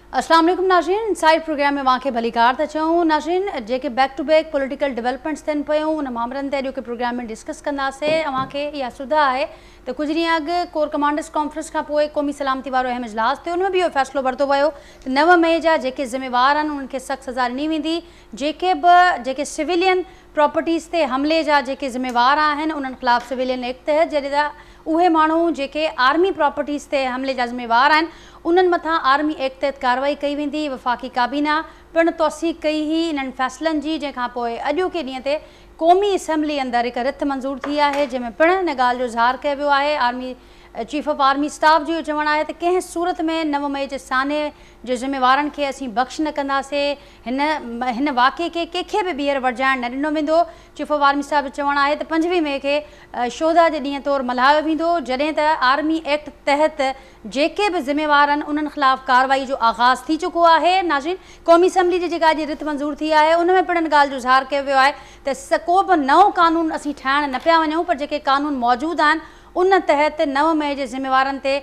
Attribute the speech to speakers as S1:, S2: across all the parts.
S1: अस्सलाम वालेकुम नाज़रीन, इनसाइड प्रोग्राम में वांखे भली कार था चऊं। नाज़रीन जेके back to back political developments थियनि पियूं उन मामलनि ते अॼु के प्रोग्राम में डिस्कस कंदासीं। अवांखे इहा सुधा आहे त कुझु ॾींहं अॻु कोर कमांडर्स कॉन्फ्रेंस खां पोइ क़ौमी सलामती वारो अहम इजलास थियो। उन में बि इहो फ़ैसिलो वरितो वियो त 9 मई जा जेके ज़िम्मेवार आहिनि उन्हनि खे सख़्तु सज़ा ॾिनी वेंदी। जेके सिविलियन प्रॉपर्टीज़ ते हमले जा जेके ज़िम्मेवार आहिनि उन्हनि ख़िलाफ़ सिविलियन एक्ट तहत जॾहिं उहे माण्हू जेके आर्मी प्रॉपर्टीज़ ते हमले जा ज़िम्मेवार आहिनि उन्हनि मथां आर्मी एक्ट तहत कार्रवाई कई वेंदी। वफ़ाक़ी काबीना पिणु तौसीक़ कई हुई इन्हनि फ़ैसिलनि जी, जंहिंखां पोइ अॼोके ॾींहं ते क़ौमी असैम्बली अंदरि हिकु रिथ मंज़ूर थी आहे, जंहिंमें पिणु हिन ॻाल्हि जो इज़हार कयो वियो आहे। Army chief of army staff जो चवणु आहे त कंहिं सूरत में 9 मई जे साने जे ज़िम्मेवारनि खे असीं बख़्श न कंदासीं। हिन वाक़े खे कंहिंखे बि ॿीहर वरजाइण न ॾिनो वेंदो। चीफ ऑफ आर्मी स्टाफ जो चवणु आहे त 25 मई खे शोधा जे ॾींहं तौरु मल्हायो वेंदो, जॾहिं त आर्मी एक्ट तहत जेके बि ज़िम्मेवार आहिनि उन्हनि ख़िलाफ़ कार्रवाई जो आगाज़ थी चुको आहे। नाज़रीन क़ौमी असैम्बली जी जेका अॼु रिथ मंज़ूर थी आहे उन में पिणु ॻाल्हि जो इज़हार कयो वियो आहे त को बि नओं कानून असीं ठाहिण न पिया वञूं, पर जेके कानून मौजूदु आहिनि उन तहत 9 मई जे ज़िम्मेवारनि ते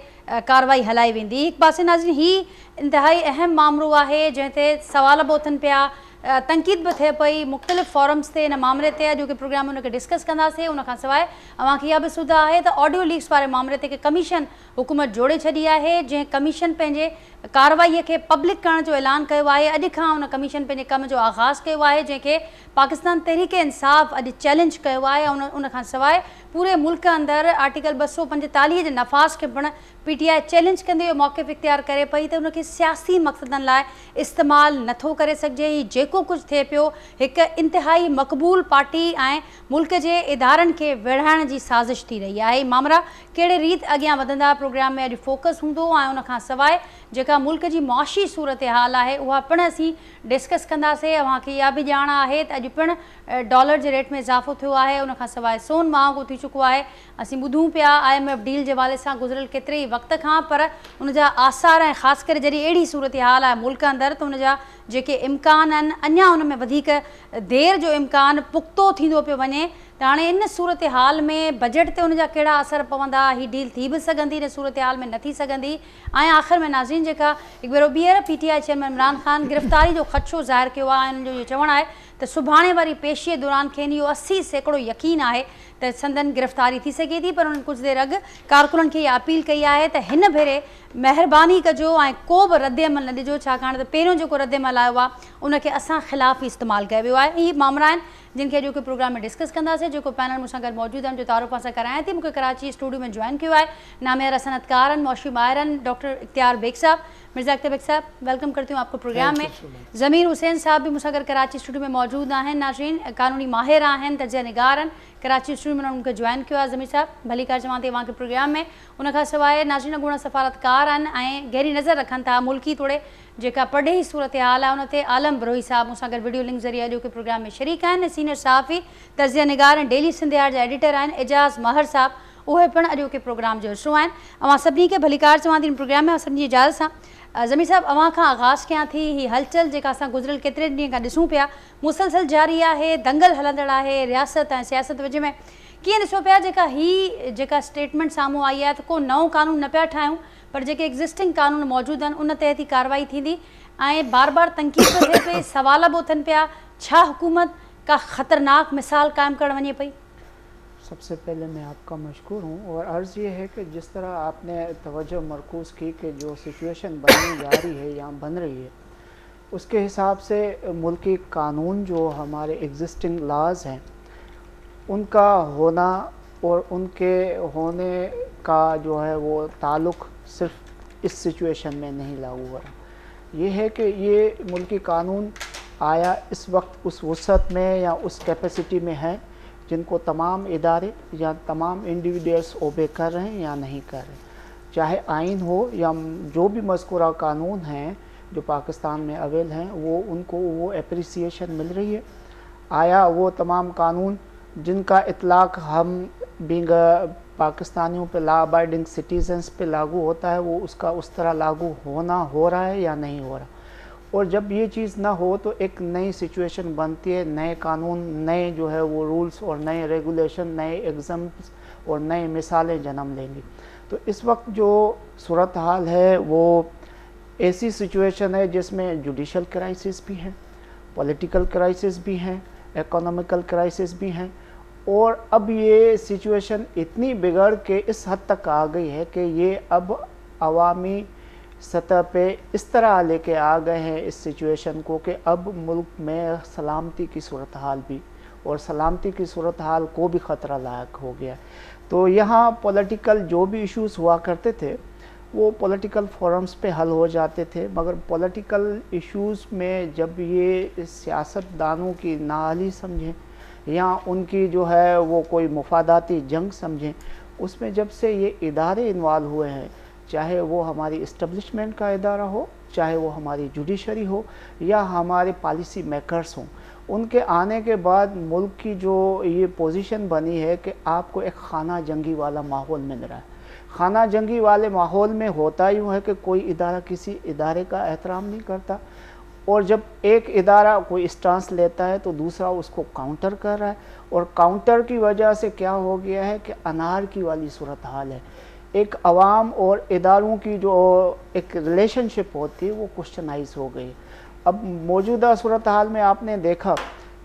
S1: कार्रवाई हलाई वेंदी। हिकु पासे नाज़रीन ही इंतिहाई अहम मामिलो आहे जंहिं ते सवाल बि उथनि पिया, तनक़ीद बि थिए पई मुख़्तलिफ़ फॉरम्स ते इन मामले ते। अॼोके प्रोग्राम में उनखे डिस्कस कंदासीं। उनखां सवाइ अव्हांखे इहा बि सुधा आहे त ऑडियो लीक्स वारे मामले ते हिकु कमीशन हुकूमत जोड़े छॾी आहे, जंहिं कमीशन पंहिंजे कार्रवाईअ खे पब्लिक करण जो ऐलान कयो आहे। अॼु खां उन कमीशन पंहिंजे कम जो आगाज़ कयो आहे, जंहिंखे पाकिस्तान तहरीक इंसाफ़ अॼु चैलेंज कयो आहे। उनखां सवाइ पूरे मुल्क अंदरि आर्टिकल 245 जे नफ़ाज़ खे पिणु PTI चैलेंज कंदे इहो मौक़िफ़ इख़्तियार करे पई त उनखे सियासी मक़सदनि लाइ इस्तेमालु नथो करे सघिजे। ही जेको कुझु थिए पियो हिकु इंतिहाई मक़बूल पार्टी ऐं मुल्क जे इदारनि खे विढ़ाइण जी साज़िश थी रही आहे। मामला कहिड़े रीत अॻियां वधंदा प्रोग्राम में अॼु फोकस हूंदो ऐं उनखां सवाइ जेका मुल्क जी मुआशी सूरत हाल आहे उहा पिणु असीं डिस्कस कंदासीं। अव्हांखे इहा बि ॼाण आहे त अॼु पिणु डॉलर जे रेट में इज़ाफ़ो थियो आहे। उनखां सवाइ सोन महांगो थी चुको आहे। असीं ॿुधूं पिया IMF डील जे हवाले सां गुज़िरियल केतिरे ई वक़्त खां, पर उनजा आसार ऐं ख़ासि करे जॾहिं अहिड़ी सूरत हाल आहे मुल्क अंदरि त उनजा जेके इम्कान आहिनि अञा उन में वधीक देरि जो इम्कान पुख़्तो थींदो पियो वञे। त हाणे इन सूरत हाल में बजट ते उनजा कहिड़ा असर पवंदा, ही डील थी बि सघंदी, इन सूरत हाल में न थी सघंदी। ऐं आख़िर में नाज़रीन जेका हिकु भेरो ॿीहर PTI चेयरमैन इमरान ख़ान गिरफ़्तारी जो ख़दशो ज़ाहिर कयो आहे। उन्हनि जो इहो चवणु आहे त सुभाणे वारी पेशीअ दौरान खेनि इहो 80% यकीन आहे त संदन गिरफ़्तारी थी सघे थी, पर उन्हनि कुझु देरि अॻु कारकुननि खे इहा अपील कई आहे त हिन भेरे महिरबानी कजो ऐं को बि रद्दअमल न ॾिजो, छाकाणि त पहिरियों जेको रद्दअमल आयो आहे उनखे असां ख़िलाफ़ ई इस्तेमालु कयो वियो आहे। इहे मामला आहिनि जिन खे अॼोके प्रोग्राम में डिस्कस कंदासीं। जेको पैनल मूंसां गॾु मौजूदु आहिनि जो तारुफ़ सां करायां थी, मूंखे कराची स्टूडियो में जॉइन कयो आहे नामियारा सनतकार आहिनि, मौशी माहिर आहिनि, डॉक्टर इख्तियार बेग साहब। मिर्ज़ा अख्तर बेग साहब वेलकम करती हूँ आपको प्रोग्राम में। ज़मीर हुसैन साहब भी मूंसां गॾु कराची स्टूडियो में मौजूदु आहिनि। नाज़रीन कानूनी माहिर आहिनि, तजिया निगार आहिनि, कराची स्टूडियो में उन्होंने जॉइन किया है। ज़मीर साहब भली कार चवां थी वहाँ के प्रोग्राम में। उनखां सवाइ नाज़रीन अॻूणा सफ़ारतकार आहिनि ऐं गहरी नज़र रखनि था मुल्की तोड़े जेका पढ़े सूरत हाल आहे उन ते आलम बरोही साहब मूंसां गॾु वीडियो लिंक ज़रिए अॼोके प्रोग्राम में शरीक आहिनि। सीनियर सहाफ़ी तजिया निगार ऐं डेली सिंधियार जा एडिटर आहिनि एजाज़ महर साहब, उहे पिणु अॼोके प्रोग्राम जो हिसो आहिनि। अवां सभिनी खे भली कार चवां थी प्रोग्राम में सभिनी जी इजाज़त सां। ज़मीर साहब अवां खां आगाज़ कयां थी, ही हलचल जेका असां गुज़िरियल केतिरे ॾींहं खां ॾिसूं पिया मुसलसल जारी आहे, दंगल हलंदड़ आहे रियासत ऐं सियासत विच में। कीअं ॾिसो पिया जेका स्टेटमेंट साम्हूं आई आहे त को नओं कानून न पिया ठाहियूं, पर जेके एग्ज़िस्टिंग कानून मौजूदु आहिनि उन तहत ई कार्रवाई थींदी ऐं बार बार तनक़ीद बि थिए पई, सवाल बि उथनि पिया, छा हुकूमत का ख़तरनाक मिसाल क़ाइमु करणु वञे पई?
S2: सबसे पहले मैं आपका मशकूर हूँ और अर्ज़ ये है कि जिस तरह आपने तवज्जो मरकूज़ की कि जो सिचुएशन बनने जा रही है या बन रही है उसके हिसाब से मुल्की कानून जो हमारे एग्जिस्टिंग लाज हैं उनका होना और उनके होने का जो है वो ताल्लुक़ सिर्फ इस सिचुएशन में नहीं लागू हो रहा। ये है कि ये मुल्की कानून आया इस वक्त उस वसअत में या उस कैपेसिटी में है जिनको तमाम इदारे या तमाम इंडिविजुअल्स ओबे कर रहे हैं या नहीं कर रहे, चाहे आइन हो या जो भी मज़कूरा कानून हैं जो पाकिस्तान में अवेल हैं वो उनको वो एप्रिसिएशन मिल रही है। आया वो तमाम कानून जिनका इतलाक़ हम बींग पाकिस्तानियों पे लॉ अबाइडिंग सिटीज़न्स पे लागू होता है वो उसका उस तरह लागू हो रहा है या नहीं हो रहा। और जब ये चीज़ ना हो तो एक नई सिचुएशन बनती है, नए कानून, नए जो है वो रूल्स और नए रेगुलेशन, नए एग्ज़ाम्स और नए मिसालें जन्म लेंगी। तो इस वक्त जो सूरत हाल है वो ऐसी सिचुएशन है जिसमें जुडिशल क्राइसिस भी है, पॉलिटिकल क्राइसिस भी हैं, इकोनॉमिकल क्राइसिस भी हैं, और अब ये सिचुएशन इतनी बिगड़ के इस हद तक आ गई है कि ये अब अवामी सतह पे इस तरह लेके आ गए हैं इस सिचुएशन को कि अब मुल्क में सलामती की सूरत हाल भी, और सलामती की सूरत हाल को भी ख़तरा लायक हो गया। तो यहाँ पॉलिटिकल जो भी इश्यूज़ हुआ करते थे वो पॉलिटिकल फोरम्स पे हल हो जाते थे, मगर पॉलिटिकल इश्यूज़ में जब ये सियासतदानों की नाअहली समझें या उनकी जो है वो कोई मुफादाती जंग समझें, उसमें जब से ये इदारे इन्वॉल्व हुए हैं, चाहे वो हमारी इस्टब्लिशमेंट का इदारा हो, चाहे वो हमारी जुडिशरी हो या हमारे पॉलिसी मेकर्स हों, उनके आने के बाद मुल्क की जो ये पोजीशन बनी है कि आपको एक खाना जंगी वाला माहौल मिल रहा है। खाना जंगी वाले माहौल में होता यूँ है कि कोई इदारा किसी इदारे का एहतराम नहीं करता, और जब एक इदारा कोई स्टांस लेता है तो दूसरा उसको काउंटर कर रहा है, और काउंटर की वजह से क्या हो गया है कि अनारकी वाली सूरत हाल है। एक अवाम और इदारों की जो एक रिलेशनशिप होती है वो क्वेश्चनाइज हो गई। अब मौजूदा सूरत हाल में आपने देखा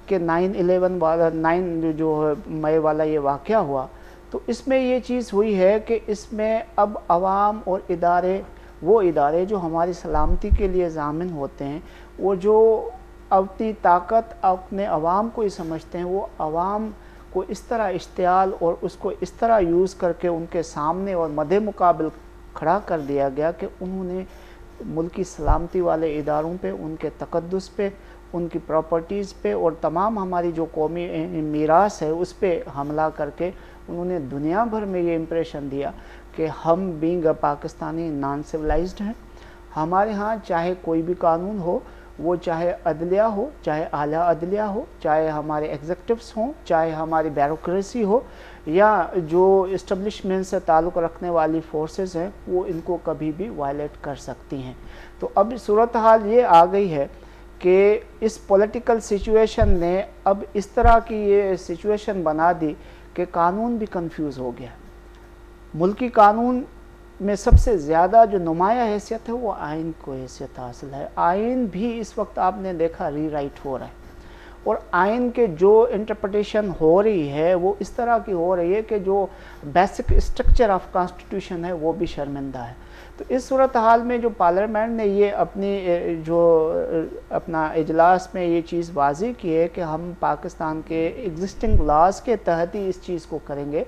S2: कि 9/11 वाला 9 जो मई वाला ये वाक़या हुआ, तो इसमें ये चीज़ हुई है कि इसमें अब अवाम और इदारे, वो इदारे जो हमारी सलामती के लिए ज़ामिन होते हैं, वो जो अपनी ताकत अपने अवाम को ही समझते हैं, वो अवाम को इस तरह इश्तियाल और उसको इस तरह यूज़ करके उनके सामने और मद्दे मुकाबिल खड़ा कर दिया गया कि उन्होंने मुल्क की सलामती वाले इदारों पे, उनके तकद्दुस पे, उनकी प्रॉपर्टीज़ पे और तमाम हमारी जो कौमी मीरास है उस पे हमला करके उन्होंने दुनिया भर में ये इम्प्रेशन दिया कि हम being a Pakistani non civilised हैं। हमारे यहाँ चाहे कोई भी कानून हो, वो चाहे अदलिया हो, चाहे आला अदलिया हो, चाहे हमारे एग्जेक्टिव्स हों, चाहे हमारी ब्यूरोक्रेसी हो, या जो इस्टब्लिशमेंट से ताल्लुक़ रखने वाली फोर्सेस हैं, वो इनको कभी भी वायलेट कर सकती हैं। तो अब सूरत हाल ये आ गई है कि इस पॉलिटिकल सिचुएशन ने अब इस तरह की ये सिचुएशन बना दी कि कानून भी कंफ्यूज हो गया। मुल्की कानून में सबसे ज़्यादा जो नुमाया हैसियत है वो आइन को हैसियत हासिल है। आइन भी इस वक्त आपने देखा रीराइट हो रहा है, और आइन के जो इंटरप्रिटेशन हो रही है वो इस तरह की हो रही है कि जो बेसिक स्ट्रक्चर ऑफ कॉन्स्टिट्यूशन है वो भी शर्मिंदा है। तो इस सूरत हाल में जो पार्लियामेंट ने ये अपना इजलास में ये चीज़ वाज़ेह की है कि हम पाकिस्तान के एग्जिस्टिंग लॉज के तहत ही इस चीज़ को करेंगे,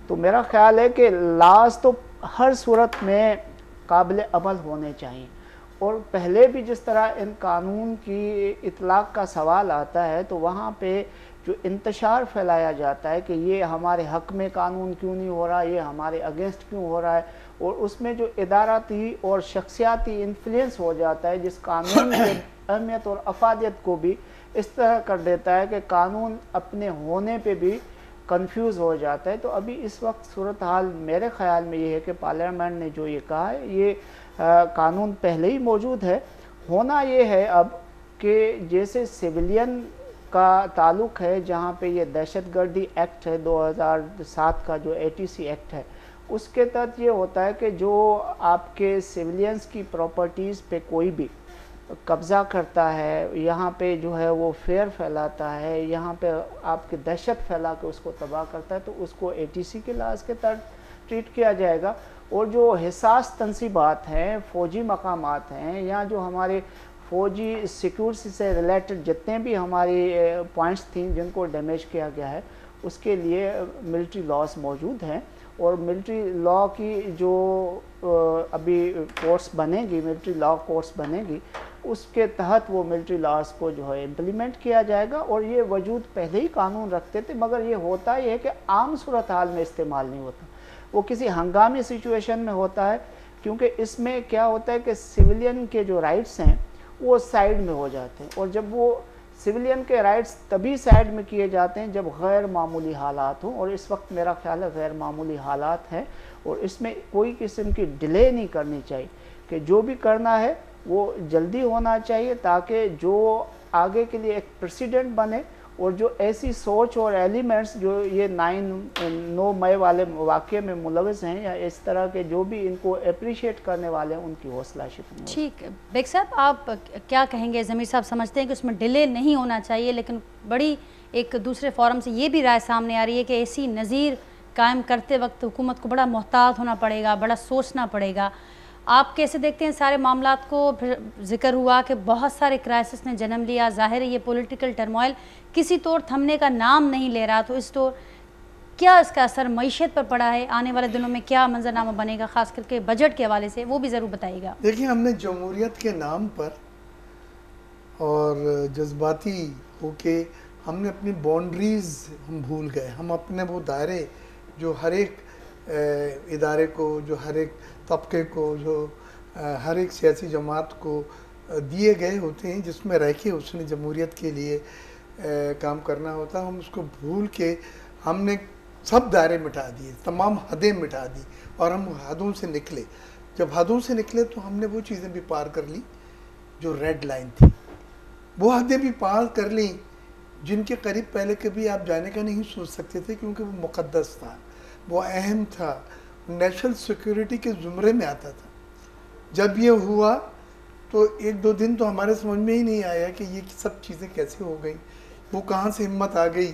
S2: तो मेरा ख़्याल है कि लॉज तो हर सूरत में काबिल अमल होने चाहिए। और पहले भी जिस तरह इन कानून की इतलाक़ का सवाल आता है तो वहाँ पे जो इंतशार फैलाया जाता है कि ये हमारे हक़ में कानून क्यों नहीं हो रहा, ये हमारे अगेंस्ट क्यों हो रहा है, और उसमें जो इदाराती और शख्सियाती इन्फ्लुएंस हो जाता है जिस कानून की अहमियत और अफादियत को भी इस तरह कर देता है कि कानून अपने होने पे भी कंफ्यूज हो जाता है। तो अभी इस वक्त सूरत हाल मेरे ख़्याल में ये है कि पार्लियामेंट ने जो ये कहा है ये कानून पहले ही मौजूद है। होना ये है अब कि जैसे सिविलियन का ताल्लुक़ है, जहाँ पे ये दहशतगर्दी एक्ट है 2007 का जो ATC एक्ट है, उसके तहत ये होता है कि जो आपके सिविलियंस की प्रॉपर्टीज़ पे कोई भी कब्ज़ा करता है, यहाँ पे जो है वो फेयर फैलाता है, यहाँ पे आपकी दहशत फैला के उसको तबाह करता है, तो उसको ATC के लाज के तहत ट्रीट किया जाएगा। और जो हिसास तनसीबात हैं, फ़ौजी मकामात हैं, या जो हमारे फ़ौजी सिक्योरिटी से रिलेटेड जितने भी हमारी पॉइंट्स थी जिनको डैमेज किया गया है, उसके लिए मिलिट्री लॉज मौजूद हैं। और मिलिट्री लॉ की जो अभी कोर्स बनेगी, मिलिट्री लॉ कोर्स बनेगी, उसके तहत वो मिलिट्री लॉज को जो है इम्प्लीमेंट किया जाएगा। और ये वजूद पहले ही कानून रखते थे, मगर ये होता ही है कि आम सूरत हाल में इस्तेमाल नहीं होता, वो किसी हंगामी सिचुएशन में होता है, क्योंकि इसमें क्या होता है कि सिविलियन के जो राइट्स हैं वो साइड में हो जाते हैं। और जब वो सिविलियन के राइट्स तभी साइड में किए जाते हैं जब गैर मामूली हालात हों, और इस वक्त मेरा ख्याल है गैर मामूली हालात हैं, और इसमें कोई किस्म की डिले नहीं करनी चाहिए कि जो भी करना है वो जल्दी होना चाहिए, ताकि जो आगे के लिए एक प्रेसिडेंट बने اور جو ایسی سوچ اور ایلیمنٹس جو یہ 9 مئی والے واقعے میں ملوث ہیں یا اس طرح کے جو بھی ان کو اپریشیٹ کرنے والے ہیں ان کی حوصلہ شکنی ہو.
S1: ٹھیک ہے بیگ صاحب، آپ کیا کہیں گے؟ ضمیر صاحب سمجھتے ہیں کہ اس میں ڈیلے نہیں ہونا چاہیے، لیکن بڑی ایک دوسرے فورم سے یہ بھی رائے سامنے آ رہی ہے کہ ایسی نظیر قائم کرتے وقت حکومت کو بڑا محتاط ہونا پڑے گا، بڑا سوچنا پڑے گا. آپ کیسے دیکھتے ہیں سارے معاملات کو؟ پھر ذکر ہوا کہ بہت سارے کرائسس نے جنم لیا، ظاہر ہے یہ پولیٹیکل ٹرموائل کسی طور تھمنے کا نام نہیں لے رہا، تو اس طور کیا اس کا اثر معیشت پر پڑا ہے؟ آنے والے دنوں میں کیا منظرنامہ بنے گا خاص کر کے بجٹ کے حوالے سے، وہ بھی ضرور بتائیے گا.
S3: دیکھیں، ہم نے جمہوریت کے نام پر اور جذباتی ہو کے ہم نے اپنی باؤنڈریز ہم بھول گئے. ہم اپنے وہ دائرے جو ہر ایک ادارے کو، جو ہر ایک طبقے کو، جو ہر ایک سیاسی جماعت کو دیے گئے ہوتے ہیں، جس میں رہ کے اس نے جمہوریت کے لیے کام کرنا ہوتا، ہم اس کو بھول کے ہم نے سب دائرے مٹا دیے، تمام حدیں مٹا دی اور ہم حدوں سے نکلے. جب حدوں سے نکلے تو ہم نے وہ چیزیں بھی پار کر لی جو ریڈ لائن تھی، وہ حدیں بھی پار کر لیں جن کے قریب پہلے کبھی آپ جانے کا نہیں سوچ سکتے تھے، کیونکہ وہ مقدس تھا، وہ اہم تھا، نیشنل سیکیورٹی کے زمرے میں آتا تھا. جب یہ ہوا تو 1-2 دن تو ہمارے سمجھ میں ہی نہیں آیا کہ یہ سب چیزیں کیسے ہو گئیں. وہ کہاں سے ہمت آ گئی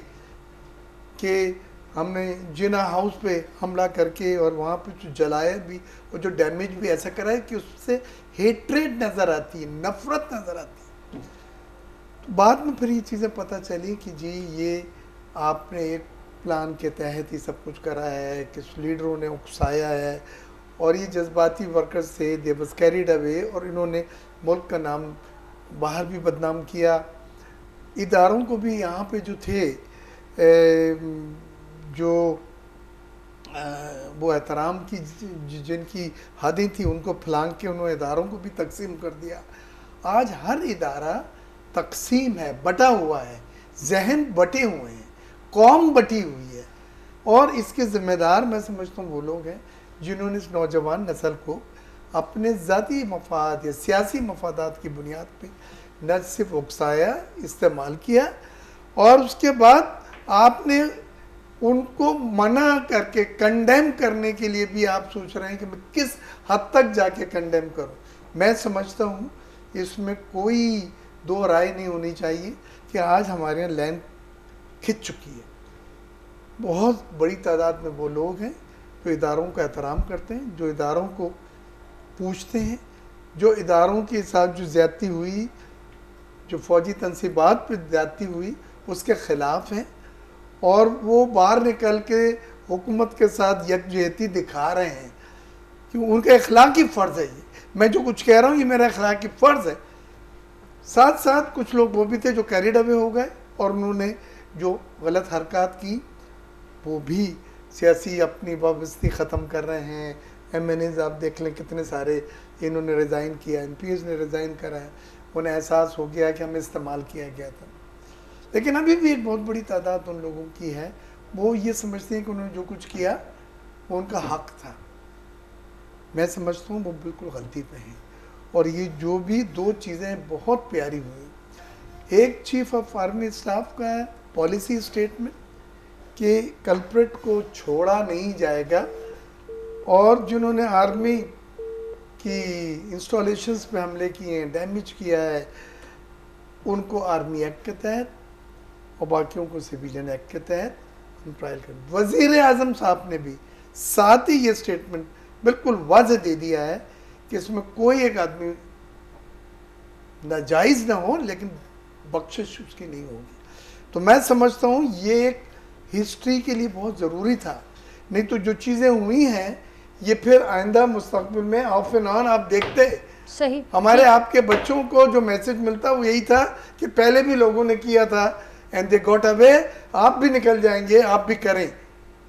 S3: کہ ہم نے جنا ہاؤس پہ حملہ کر کے اور وہاں پہ جو جلایا بھی اور جو ڈیمیج بھی ایسا کرا ہے کہ اس سے ہیٹریڈ نظر آتی ہے، نفرت نظر آتی ہے. بعد میں پھر یہ چیزیں پتہ چلی کہ جی یہ آپ نے ایک پلان کے تحت ہی سب کچھ کرا ہے، کس لیڈروں نے اکسایا ہے اور یہ جذباتی ورکرز تھے، دے واز کیریڈ اوے، اور انہوں نے ملک کا نام باہر بھی بدنام کیا. اداروں کو بھی یہاں پہ جو تھے جو وہ احترام کی جن کی حدیں تھیں ان کو پھلانگ کے انہوں نے اداروں کو بھی تقسیم کر دیا. آج ہر ادارہ تقسیم ہے، بٹا ہوا ہے، ذہن بٹے ہوئے ہیں، قوم بٹی ہوئی ہے. اور اس کے ذمہ دار میں سمجھتا ہوں وہ لوگ ہیں جنہوں نے اس نوجوان نسل کو اپنے ذاتی مفاد یا سیاسی مفادات کی بنیاد پہ نہ صرف اکسایا، استعمال کیا، اور اس کے بعد آپ نے ان کو منع کر کے کنڈیم کرنے کے لیے بھی آپ سوچ رہے ہیں کہ میں کس حد تک جا کے کنڈیم کروں. میں سمجھتا ہوں اس میں کوئی دو رائے نہیں ہونی چاہیے کہ آج ہمارے یہاں لینڈ کھچ چکی ہے. بہت بڑی تعداد میں وہ لوگ ہیں جو اداروں کا احترام کرتے ہیں، جو اداروں کو پوچھتے ہیں، جو اداروں کے ساتھ جو زیادتی ہوئی، جو فوجی تنصیبات پہ زیادتی ہوئی، اس کے خلاف ہیں، اور وہ باہر نکل کے حکومت کے ساتھ یکجہتی دکھا رہے ہیں کہ ان کا اخلاقی فرض ہے. یہ میں جو کچھ کہہ رہا ہوں یہ میرا اخلاقی فرض ہے. ساتھ ساتھ کچھ لوگ وہ بھی تھے جو کیریڈ اوے ہو گئے اور انہوں نے جو غلط حرکات کی وہ بھی سیاسی اپنی وابستگی ختم کر رہے ہیں. ایم این ایز آپ دیکھ لیں کتنے سارے انہوں نے ریزائن کیا، ایم پی ایز نے ریزائن کرا ہے. انہیں احساس ہو گیا کہ ہمیں استعمال کیا گیا تھا. لیکن ابھی بھی ایک بہت بڑی تعداد ان لوگوں کی ہے وہ یہ سمجھتے ہیں کہ انہوں نے جو کچھ کیا وہ ان کا حق تھا. میں سمجھتا ہوں وہ بالکل غلطی پہ ہیں. اور یہ جو بھی دو چیزیں بہت پیاری ہوئی، ایک چیف آف آرمی اسٹاف کا پالیسی اسٹیٹمنٹ کہ کلپریٹ کو چھوڑا نہیں جائے گا، اور جنہوں نے آرمی کی انسٹالیشنز پہ حملے کیے ہیں، ڈیمیج کیا ہے، ان کو آرمی ایکٹ کے تحت اور باقیوں کو سویلین ایکٹ کے تحت ٹرائل کر. وزیر اعظم صاحب نے بھی ساتھ ہی یہ اسٹیٹمنٹ بالکل واضح دے دیا ہے کہ اس میں کوئی ایک آدمی ناجائز نہ ہو لیکن بخشش اس کی نہیں ہوگی. تو میں سمجھتا ہوں یہ ایک ہسٹری کے لیے بہت ضروری تھا. نہیں تو جو چیزیں ہوئی ہیں یہ پھر آئندہ مستقبل میں آف اینڈ آن آپ دیکھتے
S1: صحیح
S3: ہمارے آپ کے بچوں کو جو میسج ملتا وہ یہی تھا کہ پہلے بھی لوگوں نے کیا تھا اینڈ دے گاٹ اوے، آپ بھی نکل جائیں گے، آپ بھی کریں.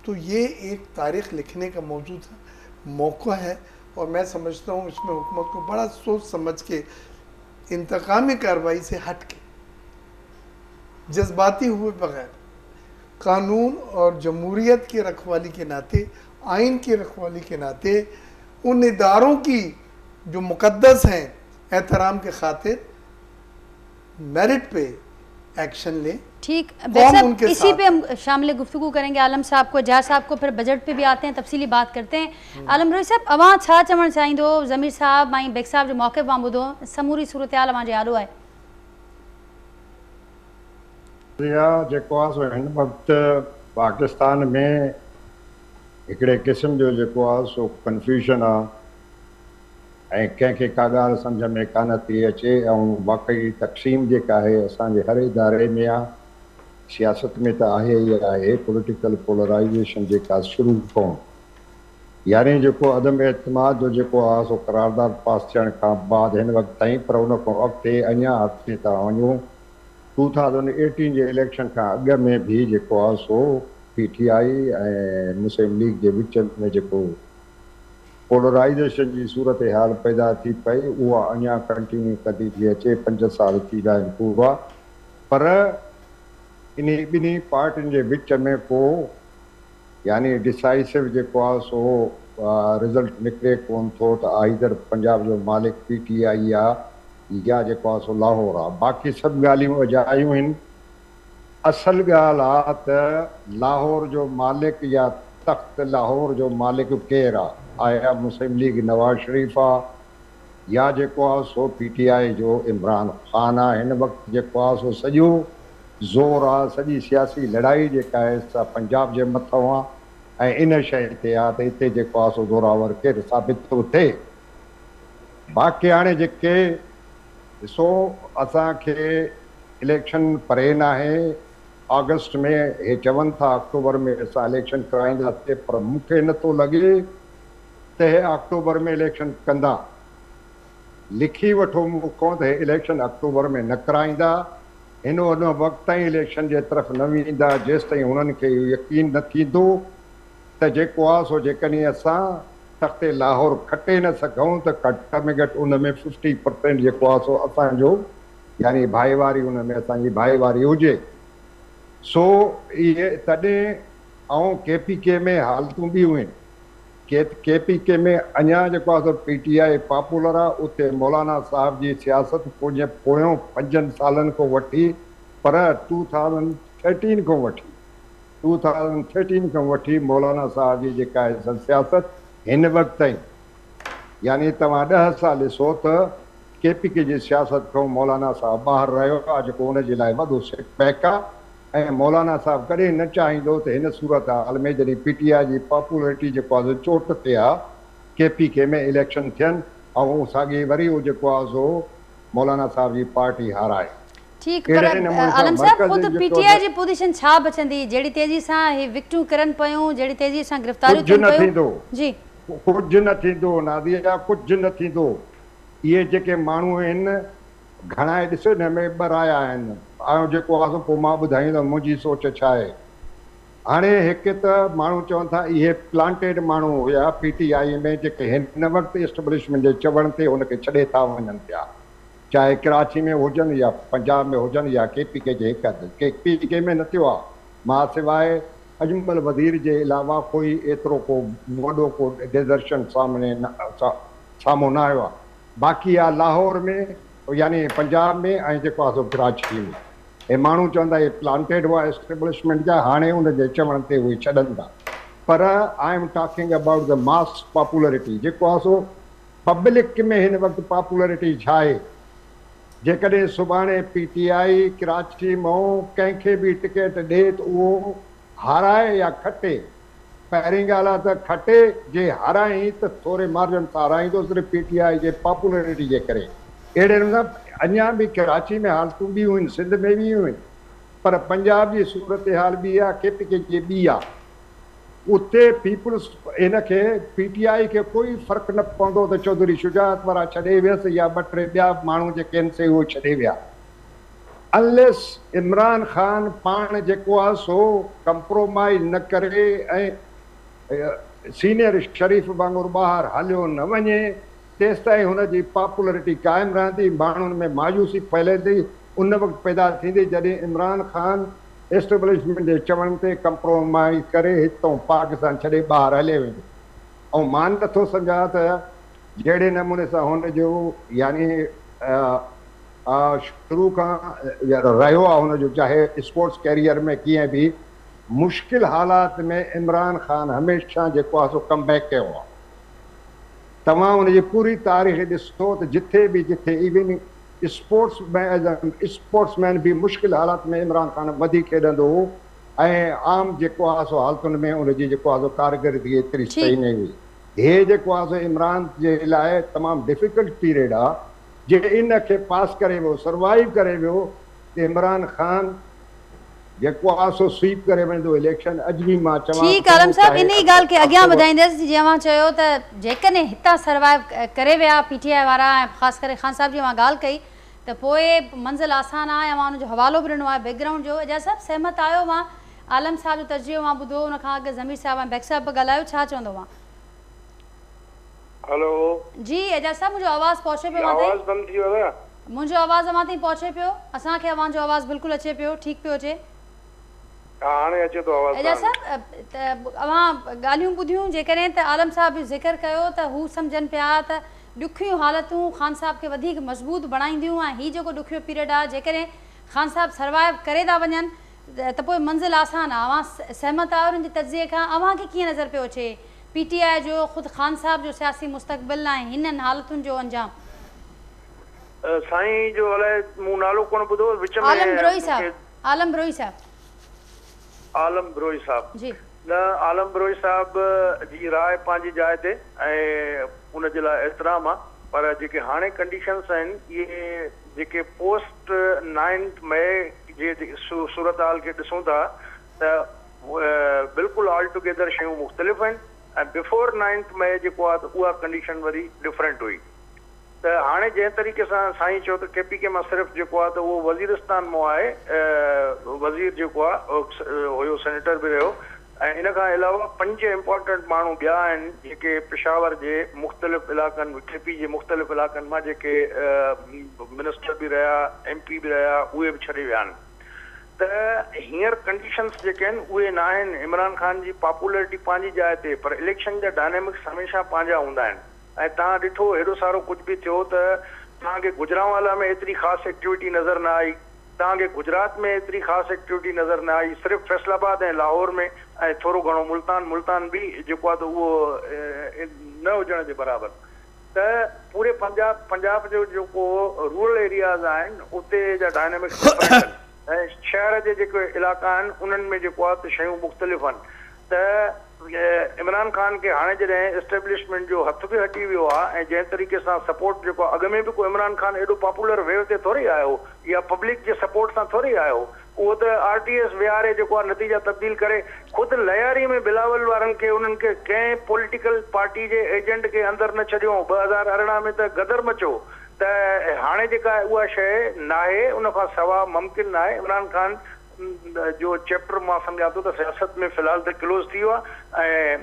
S3: تو یہ ایک تاریخ لکھنے کا موضوع تھا، موقع ہے. اور میں سمجھتا ہوں اس میں حکومت کو بڑا سوچ سمجھ کے انتقامی کارروائی سے ہٹ کے جذباتی ہوئے بغیر قانون اور جمہوریت کی رکھوالی کے ناطے، آئین کی رکھوالی کے ناطے، ان اداروں کی جو مقدس ہیں احترام کے خاطر میرٹ پہ ایکشن لیں.
S1: ٹھیک
S3: قوم
S1: صاحب
S3: ان کے
S1: اسی
S3: ساتھ
S1: پہ ہم شامل گفتگو کریں گے عالم صاحب کو جہاز صاحب کو پھر بجٹ پہ بھی آتے ہیں تفصیلی بات کرتے ہیں. عالم روی صاحب اوہاں چھا چوڻ چاہیندو ضمیر صاحب ऐं बेग साहब जो मौक़िफ़ मां ॿुधो समूरी सूरतहाल अवां जे आॾो आहे.
S4: जेको आहे सो हिन वक़्तु पाकिस्तान में हिकिड़े क़िस्म जो जेको आहे सो कंफ्यूजन आहे ऐं कंहिंखे का ॻाल्हि सम्झ में कान थी अचे ऐं वाक़ई तक़सीम जेका आहे असांजे हर इदारे में आहे, सियासत में त आहे ई आहे. पॉलिटिकल पोलराइज़ेशन जेका शुरू खां यानी जेको अदम एतमाद जो जेको आहे सो करारदाद पास थियण खां बाद हिन वक़्तु ताईं, पर उन खां अॻिते अञा अॻिते था वञूं. 2018 जे इलेक्शन खां अॻु में बि जेको आहे सो PTI ऐं मुस्लिम लीग जे विच में जेको पोलराइज़ेशन जी सूरत हाल पैदा थी पई उहा अञा कंटिन्यू कंदी थी अचे. 5 साल थी विया आहिनि पूरा, पर इन ॿिन्ही पार्टियुनि जे विच में को यानी डिसाइसिव जेको आहे सो रिज़ल्ट निकिरे कोन थो त आइदर पंजाब जो मालिक PTI आहे या जेको आहे सो लाहौर आहे. बाक़ी सभु ॻाल्हियूं अजायूं आहिनि. असल ॻाल्हि आहे त लाहौर जो मालिक या तख़्त लाहौर जो मालिक केरु आहे? आया मुस्लिम लीग नवाज़ शरीफ़ आहे या जेको आहे सो PTI जो इमरान ख़ान आहे. हिन वक़्तु जेको आहे सो सॼो ज़ोर आहे, सॼी सियासी लड़ाई जेका आहे सा पंजाब जे मथां आहे ऐं इन शइ ते आहे त हिते जेको आहे सो ज़ोरावर केरु साबित थो थिए. बाक़ी हाणे जेके ॾिसो असांखे इलेक्शन परे न आहे. अगस्त में हे चवनि था अक्टूबर में असां इलेक्शन कराईंदासीं, पर मूंखे नथो लॻे त हे अक्टूबर में इलेक्शन कंदा. लिखी वठो मूंखां त हे इलेक्शन अक्टूबर में न कराईंदा. हिन वक़्तु ताईं इलेक्शन जे तरफ़ न वेंदा जेसि ताईं हुननि खे यकीन न थींदो त जेको आहे सो जेकॾहिं असां तख़्ते लाहौर खटे न सघूं त घटि में घटि उन में 50% जेको आहे सो असांजो यानी भाईवारी उन में असांजी भाईवारी हुजे. सो इहे तॾहिं ऐं KPK में हालतूं बि आहिनि. KPK में अञा जेको आहे सो PTI पॉपुलर आहे. उते मौलाना साहिब जी सियासत पोयों 5 सालनि खां वठी, पर 2013 खां वठी मौलाना साहिब जी जेका आहे सियासत हिन वक़्तु ताईं यानी तव्हां 10 साल ॾिसो त KPK जी सियासत खां मौलाना साहिब ॿाहिरि रहियो आहे, जेको हुनजे लाइ वॾो सेटबैक आहे. ऐं मौलाना साहिब कॾहिं न चाहींदो त हिन सूरत हाल में जॾहिं PTI जी पॉपुलरिटी जेको आहे चोट ते आहे KPK में इलेक्शन थियनि ऐं साॻी वरी उहो जेको आहे सो मौलाना साहिब जी पार्टी हाराए.
S1: ठीक, पर आलम साहब खुद PTI जी पोजीशन छा बचंदी जहिड़ी तेज़ी सां हे विक्टूं करनि पियूं, जहिड़ी तेज़ी सां गिरफ़्तारियूं थियनि पियूं? जी
S4: कुझु न थींदो नादिया, कुझु न थींदो. इहे जेके माण्हू आहिनि घणा ॾिसो हिन में ॿ आया आहिनि ऐं जेको आहे सो पोइ मां ॿुधाईंदुमि मुंहिंजी सोच छा आहे. हाणे हिकु त माण्हू चवनि था इहे प्लांटेड माण्हू हुया PTI में जेके हिन वक़्तु एस्टेब्लिशमेंट जे चवण ते हुनखे छॾे था वञनि पिया, चाहे कराची में हुजनि या पंजाब में हुजनि या KPK जे हिकु KPK में न थियो आहे. मां सवाइ अजमल वज़ीर जे अलावा कोई एतिरो को वॾो को डिज़र्शन साम्हूं न आयो आहे. बाक़ी आहे लाहौर में यानी पंजाब में ऐं जेको आहे सो कराची में. हे माण्हू चवंदा इहे प्लांटेड हुआ एस्टेब्लिशमेंट जा, हाणे उनजे चवण ते उहे छॾनि था. पर I am talking about the mass popularity. जेको आहे सो पब्लिक में हिन वक़्तु पॉपुलरिटी छा आहे. जेकॾहिं सुभाणे PTI कराची मां कंहिंखे बि टिकट ॾिए त उहो हाराए या खटे. पहिरीं ॻाल्हि आहे त खटे जे हाराई त थोरे मार्जन सां हाराईंदो सिर्फ़ु PTI जे पॉपुलरिटी जे करे. अहिड़े नमूने अञा बि कराची में हालतूं बि आहिनि, सिंध में बि आहिनि, पर पंजाब जी सूरत हाल बि आहे, KPK जी बि आहे. उते पीपुल्स इनखे PTI खे कोई फ़र्क़ु न पवंदो त चौधरी शुजात वारा छॾे वियसि या 2-3 ॿिया माण्हू जेके आहिनि से उहे छॾे विया. अनलेस इमरान ख़ान पाण जेको आहे सो कंप्रोमाइज़ न करे ऐं सीनियर शरीफ़ वांगुरु ॿाहिरि हलियो न वञे तेसि ताईं हुनजी पॉपुलरिटी क़ाइमु रहंदी. माण्हुनि में मायूसी फैलंदी. उन वक़्तु पैदा थींदी जॾहिं इमरान ख़ान एस्टेब्लिशमेंट जे चवण ते कंप्रोमाइज़ करे हितां पाकिस्तान छॾे ॿाहिरि हले वेंदो. ऐं मां नथो सम्झां त जहिड़े नमूने सां हुनजो यानी शुरू खां रहियो आहे हुनजो, चाहे स्पोर्ट्स कैरियर में कीअं बि मुश्किल हालात में इमरान खान हमेशह जेको आहे सो कमबैक कयो आहे। तव्हां हुनजी पूरी तारीख़ ॾिसो त जिथे इवन स्पोर्ट्समैन बि मुश्किल हालात में इमरान खान वधीक खेॾंदो हो ऐं आम जेको आहे सो हालतुनि में उनजी जेको आहे सो कारकरदगी एतिरी सही न हुई। हे जेको आहे सो इमरान जे लाइ तमामु डिफिकल्ट पीरियड आहे, जे इन खे पास करे वियो, सर्वाइव करे वियो त इमरान खान जेको आहे सो स्वीप करे वेंदो इलेक्शन। अॼु बि मां चवां
S1: ठीकु आलम साहब, इन ई ॻाल्हि खे अॻियां वधाईंदसि। जीअं मां चयो त जेकॾहिं हितां सर्वाइव करे विया PTI वारा ऐं ख़ासि करे ख़ान साहिब जी मां ॻाल्हि कई त पोइ मंज़िल आसान आहे, ऐं मां हुनजो हवालो बि ॾिनो आहे बैकग्राउंड जो। एजाज़ साहिब सहमत आहियो? मां आलम साहिब जो तर्जुमो मां ॿुधो, हुन खां अॻु ज़मीर साहिब ऐं बेग साहिब बि ॻाल्हायो, छा चवंदो मां?
S5: हेलो
S1: जी एजाज़ साहिब, मुंहिंजो आवाज़ु पहुचे पियो?
S5: आवाज़ बंदि थी वियो आहे?
S1: मुंहिंजो आवाज़ु अमां ताईं पहुचे पियो? असांखे अव्हांजो आवाज़ु बिल्कुलु अचे पियो, ठीकु पियो अचे?
S5: हाणे अचे थो आवाज़।
S1: एजाज़ साहिब, त अव्हां ॻाल्हियूं ॿुधियूं, जेकॾहिं त आलम साहिब बि ज़िक्र कयो त हू सम्झनि पिया त ॾुखियूं हालतूं ख़ान साहिब खे वधीक मज़बूत बणाईंदियूं, ऐं हीउ जेको ॾुखियो पीरियड आहे जेकॾहिं ख़ान साहिब सर्वाइव करे था वञनि त पोइ मंज़िल आसान आहे। अव्हां सहमत आहियो उन्हनि जे तज़िये खां? अव्हांखे कीअं नज़र पियो अचे PTI जो, ख़ुदि ख़ान साहिब जो सियासी मुस्तक़बिल ऐं हिननि हालतुनि जो अंजाम?
S5: साईं जो अलाए मूं नालो कोन ॿुधो विच में।
S1: आलम बरोई साहिब। आलम बरोई साहिब।
S5: आलम बरोई साहिब
S1: जी।
S5: न, आलम बरोई साहिब जी राय पंहिंजी जाइ ते ऐं उनजे लाइ एतिराम आहे, पर जेके हाणे कंडीशन्स आहिनि इहे जेके पोस्ट 9 मई जे सूरत हाल खे ॾिसूं था त बिल्कुलु ऑल टुगेदर शयूं मुख़्तलिफ़ आहिनि, ऐं बिफोर 9 मई जेको आहे त उहा कंडीशन वरी डिफरेंट हुई। त हाणे जंहिं तरीक़े सां साईं चयो त KPK मां सिर्फ़ु जेको आहे त उहो वज़ीरिस्तान मां आहे, वज़ीर जेको आहे हुयो, सेनेटर बि रहियो, ऐं इन खां अलावा 5 इम्पोर्टेंट माण्हू ॿिया आहिनि जेके पेशावर जे मुख़्तलिफ़ इलाइक़नि, KP जे मुख़्तलिफ़ इलाइक़नि मां जेके मिनिस्टर बि रहिया, MP बि रहिया, उहे बि छॾे विया आहिनि। त हींअर कंडीशन्स जेके आहिनि उहे न आहिनि। इमरान खान जी पॉपुलरिटी पंहिंजी जाइ ते, पर इलेक्शन जा डायनेमिक्स हमेशह पंहिंजा हूंदा आहिनि। ऐं तव्हां ॾिठो हेॾो सारो कुझु बि थियो त तव्हांखे गुजरांवाला में एतिरी ख़ासि एक्टिविटी नज़र न आई, तव्हांखे गुजरात में एतिरी ख़ासि एक्टिविटी नज़र न आई, सिर्फ़ु फैसलाबाद ऐं लाहौर में, ऐं थोरो घणो मुल्तान बि जेको आहे त उहो न हुजण जे बराबरि। त पूरे पंजाब जो जेको रूरल एरियाज़ आहिनि उते जा डायनेमिक्स ऐं शहर जे जेके इलाइक़ा आहिनि उन्हनि में जेको आहे त शयूं मुख़्तलिफ़ आहिनि। त इमरान खान खे हाणे जॾहिं एस्टेब्लिशमेंट जो हथ बि हटी वियो आहे, ऐं जंहिं तरीक़े सां सपोर्ट जेको अॻु में बि को इमरान खान एॾो पॉपुलर वेव ते थोरी आयो या पब्लिक जे सपोर्ट सां थोरी आयो, उहो त RTS विहारे जेको आहे नतीजा तब्दील करे ख़ुदि लयारी में बिलावल वारनि खे उन्हनि खे कंहिं पॉलिटिकल पार्टी जे एजेंट खे अंदरि न छॾियो। 2018 में त गदर मचो। त हाणे जेका उहा शइ नाहे, उन खां सवाइ मुमकिन न आहे। इमरान खान जो चैप्टर मां सम्झां थो त सियासत में फ़िलहाल त क्लोज़ थी वियो आहे, ऐं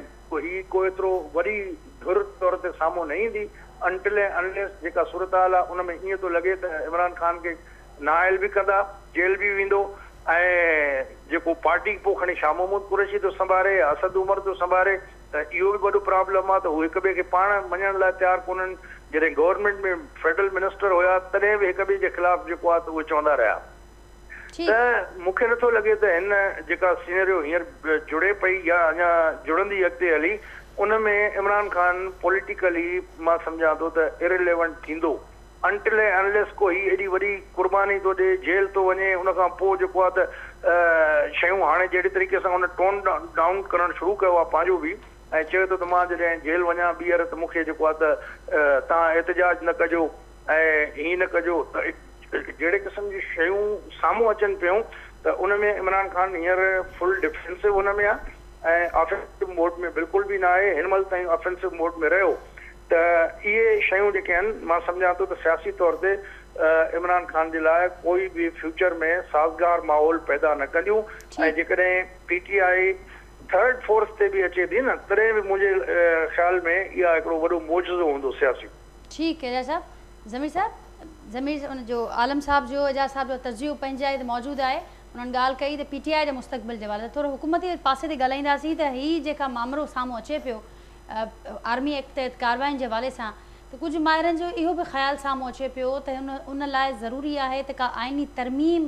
S5: ही को एतिरो वरी धुर तौर ते साम्हूं न ईंदी अनटिल एंड अनलेस जेका सूरत हाल आहे उन में ईअं थो लॻे त इमरान खान खे नाइल बि कंदा, जेल बि वेंदो, ऐं जेको पार्टी पोइ खणी शाह महमूद कुरैशी थो संभाले, असद उमर थो संभाले, त इहो बि वॾो प्रॉब्लम आहे। त उहे हिक ॿिए खे पाण मञण लाइ तयारु कोन्हनि। जॾहिं गवर्नमेंट में फेडरल मिनिस्टर हुया तॾहिं बि हिक ॿिए जे ख़िलाफ़ जेको आहे त उहे चवंदा रहिया। त मूंखे नथो लॻे त हिन जेका सीनरियो हींअर जुड़े पई या अञा जुड़ंदी अॻिते हली, उन में इमरान खान पॉलिटिकली मां सम्झां थो त इरिलेवेंट थींदो अनटिल अनलेस को ही एॾी वॾी कुर्बानी थो ॾे, जेल थो वञे। उन खां पोइ जेको आहे त शयूं हाणे जहिड़ी तरीक़े सां उन टोन डाउन करणु शुरू कयो आहे पंहिंजो बि, ऐं चए थो त मां जॾहिं जेल वञा ॿीहर त मूंखे जेको आहे त तव्हां एहतजाज न कजो ऐं हीअं न कजो। त जहिड़े क़िस्म जी शयूं साम्हूं अचनि पियूं त उन में इमरान खान हींअर फुल डिफेंसिव हुन में आहे, ऐं ऑफेंसिव मोड में बिल्कुलु बि न आहे। हिन महिल ताईं ऑफेंसिव मोड में रहियो। त इहे शयूं जेके आहिनि मां सम्झां थो त सियासी तौर ते इमरान खान जे लाइ कोई बि फ्यूचर में साज़गार माहौल पैदा न कंदियूं। ऐं जेकॾहिं PTI थर्ड फोर्स ते बि अचे थी न, तॾहिं बि मुंहिंजे ख़्याल में इहा हिकिड़ो वॾो मोजज़ो हूंदो सियासी।
S1: ठीकु है साहब। ज़मीर साहब, ज़मीर उन जो आलम साहब जो, एजाज साहब जो तर्जुमो पंहिंजे आहे त मौजूदु आहे। उन्हनि ॻाल्हि कई त PTI जे मुस्तक़बिल जे हवाले थोरो हुकूमती पासे ते ॻाल्हाईंदासीं त हीअ जेका मामिलो साम्हूं अचे पियो आर्मी एक्ट तहत कार्रवाइनि जे हवाले सां, त त कुझु माहिरनि जो इहो बि ख़्यालु साम्हूं अचे पियो त उन लाइ ज़रूरी आहे त का आइनी तरमीम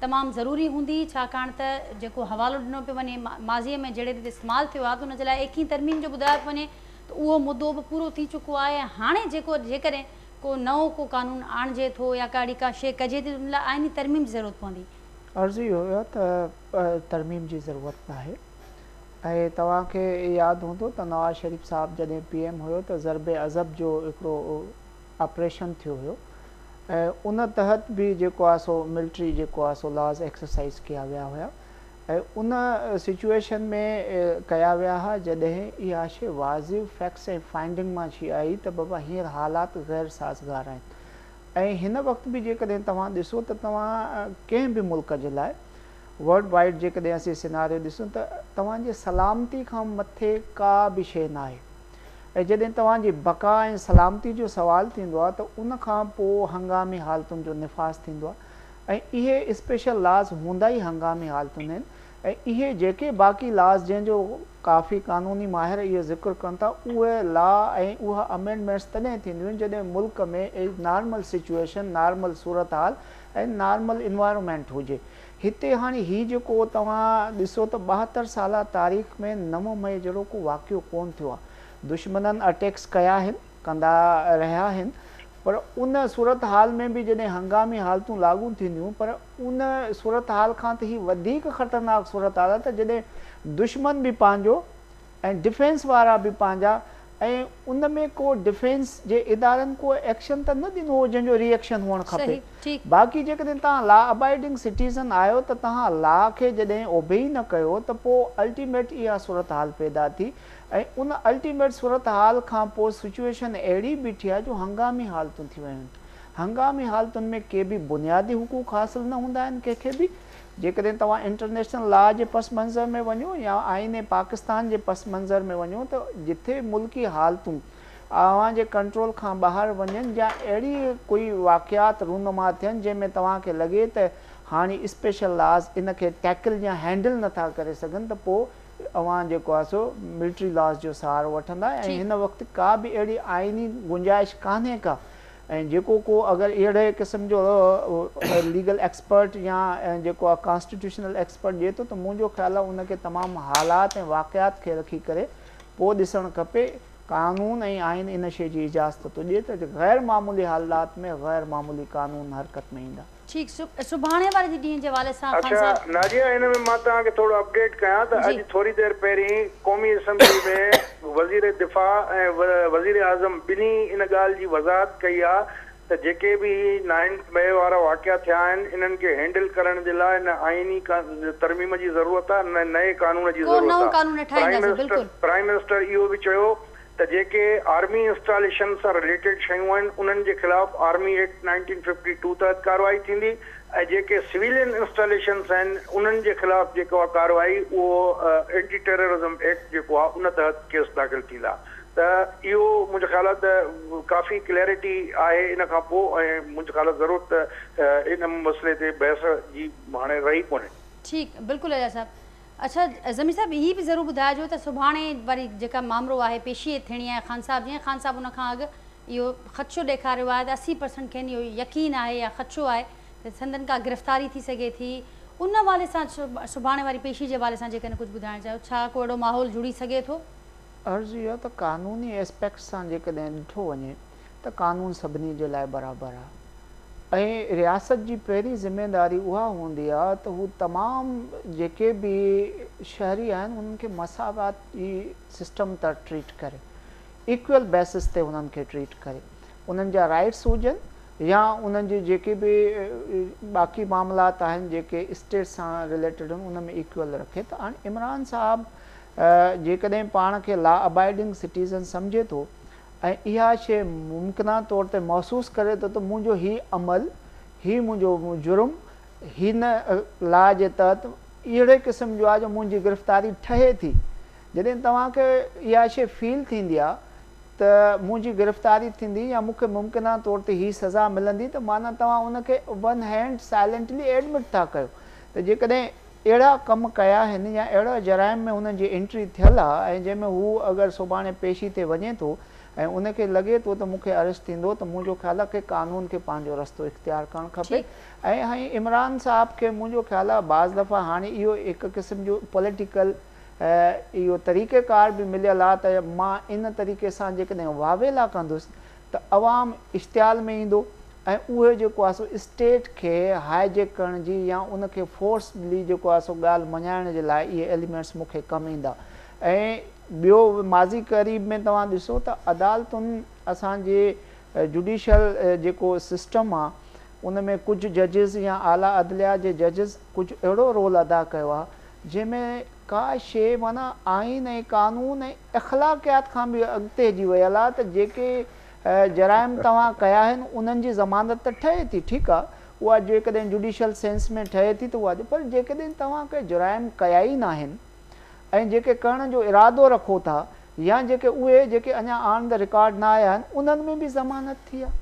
S1: तमामु ज़रूरी हूंदी, छाकाणि त जेको हवालो ॾिनो पियो वञे माज़ीअ में जहिड़े रीति इस्तेमालु थियो आहे त उन जे लाइ एकी तरमीम जो ॿुधायो पियो वञे त उहो मुद्दो बि पूरो थी चुको आहे। हाणे जेकॾहिं को नओं को कानून आणिजे थो या का शइ कजे थी उन लाइ आइनी तरमीम जी ज़रूरत पवंदी।
S2: अर्ज़ु इहो हुयो त तरमीम जी ज़रूरत नाहे। ऐं तव्हांखे यादि हूंदो त नवाज़ शरीफ़ साहिबु जॾहिं PM हुयो त ज़रबे अज़ब जो हिकिड़ो ऑपरेशन थियो हुयो ऐं उन तहत बि जेको आहे सो मिलिट्री जेको आहे सो लॉज़ एक्सरसाइज़ कया विया हुया ऐं उन सिचुएशन में कया विया हुआ जॾहिं इहा शइ वाज़िब फैक्ट्स ऐं फाइंडिंग मां अची आई त बाबा हींअर हालात गैर साज़गार आहिनि। ऐं हिन वक़्तु बि जेकॾहिं तव्हां ॾिसो त तव्हां कंहिं बि मुल्क जे लाइ वर्ल्ड वाइड जेकॾहिं असीं सिनारियो ॾिसूं त तव्हांजे सलामती खां मथे का बि शइ न आहे। ऐं जॾहिं तव्हांजी बका ऐं सलामती जो सुवालु थींदो आहे त उन खां पोइ हंगामी हालतुनि जो निफ़ाज़ थींदो आहे। ऐं इहे स्पेशल लॉज़ हूंदा ई हंगामी हालतुनि आहिनि। ऐं इहे जेके बाक़ी लॉज़ जंहिंजो काफ़ी क़ानूनी माहिर इहो ज़िक्र कनि था उहे लॉ ऐं उहा अमेंडमेंट्स तॾहिं थींदियूं आहिनि जॾहिं मुल्क में नॉर्मल सिचुएशन, नॉर्मल सूरत हाल ऐं नॉर्मल इन्वायरमेंट हुजे। हिते हाणे हीउ जेको तव्हां ॾिसो त 72 साल तारीख़ में 9 मई जहिड़ो को वाक़ियो कोन थियो आहे। दुश्मननि अटैक्स कया आहिनि, कंदा रहिया आहिनि, पर उन सूरत हाल में बि जॾहिं हंगामी हालतूं लागू थींदियूं पर उन सूरत हाल खां त ही वधीक ख़तरनाक सूरत हाल आहे त जॾहिं दुश्मन बि पंहिंजो ऐं डिफेंस वारा बि पंहिंजा ऐं उन में को डिफेंस जे इदारनि को एक्शन त न ॾिनो हो जंहिंजो रिएक्शन हुअणु खपे। बाक़ी जेकॾहिं तव्हां लॉ अबाइडिंग सिटीज़न आहियो त तव्हां लॉ खे जॾहिं ओबे ई न कयो त पोइ अल्टीमेट इहा सूरत हाल पैदा थी ऐं उन अल्टीमेट सूरत हाल खां पोइ सिचुएशन अहिड़ी बीठी आहे जो हंगामी हालतूं थी वियूं आहिनि। हंगामी हालतुनि में के बि बुनियादी हुकूक हासिल न हूंदा आहिनि कंहिंखे बि। जेकॾहिं तव्हां इंटरनेशनल लॉ जे पस मंज़र में वञो या आईन पाकिस्तान जे पस मंज़र में वञो त जिथे मुल्की हालतूं अव्हांजे कंट्रोल खां ॿाहिरि वञनि या अहिड़ी कोई वाक़ियात रूनमा थियनि जंहिंमें तव्हांखे लॻे त हाणे स्पेशल लॉज़ इन खे टैकल या हैंडल नथा करे सघनि त पोइ अव्हां जेको आहे सो मिलिट्री लॉज़ जो सहारो वठंदा। ऐं हिन वक़्तु का बि अहिड़ी आइनी गुंजाइश कान्हे का। ऐं जेको को अगरि अहिड़े क़िस्म जो लीगल एक्सपर्ट या जेको आहे कॉन्स्टिट्यूशनल एक्सपर्ट ॾिए थो त मुंहिंजो ख़्यालु आहे उनखे तमामु हालात ऐं वाक़ियात खे रखी करे पोइ ॾिसणु खपे। कानून ऐं आइन इन शइ जी इजाज़त थो ॾिए त गैर मामूली हालात में गैर मामूली कानून हरकत में ईंदा।
S1: ठीकु, सुभाणे वारे ॾींहं जे हवाले सां
S5: अच्छा नाज़िया हिन में मां तव्हांखे थोरो अपडेट कयां त अॼु थोरी देरि पहिरीं क़ौमी असम्बली में वज़ीर दिफ़ा ऐं वज़ीर आज़म ॿिन्ही इन ॻाल्हि जी वज़ाहत कई आहे त जेके बि 9 मई वारा वाक़िया थिया आहिनि इन्हनि खे हैंडल करण जे लाइ न आइनी तरमीम जी ज़रूरत आहे न नए कानून जी ज़रूरत आहे। प्राइम मिनिस्टर इहो बि चयो त जेके आर्मी इंस्टॉलेशन सां रिलेटेड शयूं आहिनि उन्हनि जे ख़िलाफ़ आर्मी एक्ट 1952 तहत कार्रवाई थींदी ऐं जेके सिविलियन इंस्टॉलेशंस आहिनि उन्हनि जे ख़िलाफ़ जेको आहे कार्रवाई उहो एंटी टेररिज़म एक्ट जेको आहे उन तहत केस दाख़िल थींदा। त इहो मुंहिंजो ख़्यालु आहे त काफ़ी क्लैरिटी आहे इन खां पोइ ऐं मुंहिंजो ख़्यालु आहे ज़रूरत इन मसइले ते बहस जी हाणे रही कोन्हे।
S1: ठीकु, बिल्कुलु अजा साहब। अच्छा ज़मीर साहब हीअ बि ज़रूरु ॿुधाइजो त सुभाणे वरी जेका मामिलो आहे पेशी थियणी आहे ख़ान साहब जीअं ख़ान साहब उन खां अॻु इहो ख़दशो ॾेखारियो आहे त 80% खेनि इहो यकीन आहे या ख़दशो आहे त संदन का गिरफ़्तारी थी सघे थी। उन हवाले सां सुभाणे वारी पेशी जे हवाले सां जेकॾहिं कुझु ॿुधाइणु चाहियो छा को अहिड़ो माहौल जुड़ी सघे थो?
S2: अर्ज़ु इहो त क़ानूनी एस्पेक्ट सां जेकॾहिं ॾिठो वञे त क़ानून सभिनी जे लाइ बराबरि आहे ऐं रियासत जी पहिरीं ज़िमेदारी उहा हूंदी आहे त हू तमामु जेके बि शहरी आहिनि उन्हनि खे मसावाती सिस्टम तां ट्रीट करे, इक्वल बेसिस ते उन्हनि खे ट्रीट करे, उन्हनि जा राइट्स हुजनि या उन्हनि जी जेके बि बाक़ी मामलात आहिनि जेके स्टेट सां रिलेटेड आहिनि उन में इक्वल रखे। त हाणे इमरान साहबु जेकॾहिं पाण खे लॉ अबाइडिंग सिटीज़न सम्झे थो ऐं इहा शइ मुमकिना तौर ते महसूसु करे थो त मुंहिंजो हीउ अमल, हीउ मुंहिंजो जुर्म हिन लॉ जे तहत अहिड़े क़िस्म जो आहे जो मुंहिंजी गिरफ़्तारी ठहे थी। जॾहिं तव्हांखे इहा शइ फील थींदी आहे त मुंहिंजी गिरफ़्तारी थींदी या मूंखे मुमकिना तौर ते हीअ सज़ा मिलंदी त माना तव्हां उनखे वन हैंड साइलेंटली एडमिट था कयो त जेकॾहिं अहिड़ा कम कया आहिनि या अहिड़ा जराइम में हुननि जी एंट्री थियल आहे ऐं जंहिंमें हू अगरि सुभाणे पेशी ते वञे थो ऐं उनखे लॻे थो त मूंखे अरेस्ट थींदो, त मुंहिंजो ख़्यालु आहे कि कानून खे पंहिंजो रस्तो इख़्तियार करणु खपे। ऐं हाणे इमरान साहब खे मुंहिंजो ख़्यालु आहे बाज़ दफ़ा हाणे इहो हिकु क़िस्म जो पॉलिटिकल इहो तरीक़ेकार बि मिलियल आहे त मां इन तरीक़े सां जेकॾहिं वावेला कंदुसि त अवाम इश्तियाल में ईंदो ऐं उहे जेको आहे सो स्टेट खे हाईजेक करण जी या उनखे फोर्सली जेको आहे सो ॻाल्हि मञाइण जे लाइ इहे एलिमेंट्स मूंखे कमु ईंदा। ऐं ॿियो माज़ी क़रीब में तव्हां ॾिसो त अदालतुनि असांजे जुडिशल जेको सिस्टम आहे उन में कुझु जजिस या आला अदलिया जे जजिस कुझु अहिड़ो रोल अदा कयो आहे जंहिंमें का शइ माना आइन ऐं कानून ऐं अख़लाक़ियात खां बि अॻिते हली वियल आहे त जेके जराइम तव्हां कया आहिनि उन्हनि जी ज़मानत त ठहे थी, ठीकु आहे, उहा जेकॾहिं जुडिशल सेंस में ठहे थी त उहा, पर जेकॾहिं तव्हां के जराइम कया ई न आहिनि ऐं जेके करण जो इरादो रखो था या जेके उहे जेके अञा ऑन द रिकॉर्ड न आया आहिनि उन्हनि में बि ज़मानत थी आहे।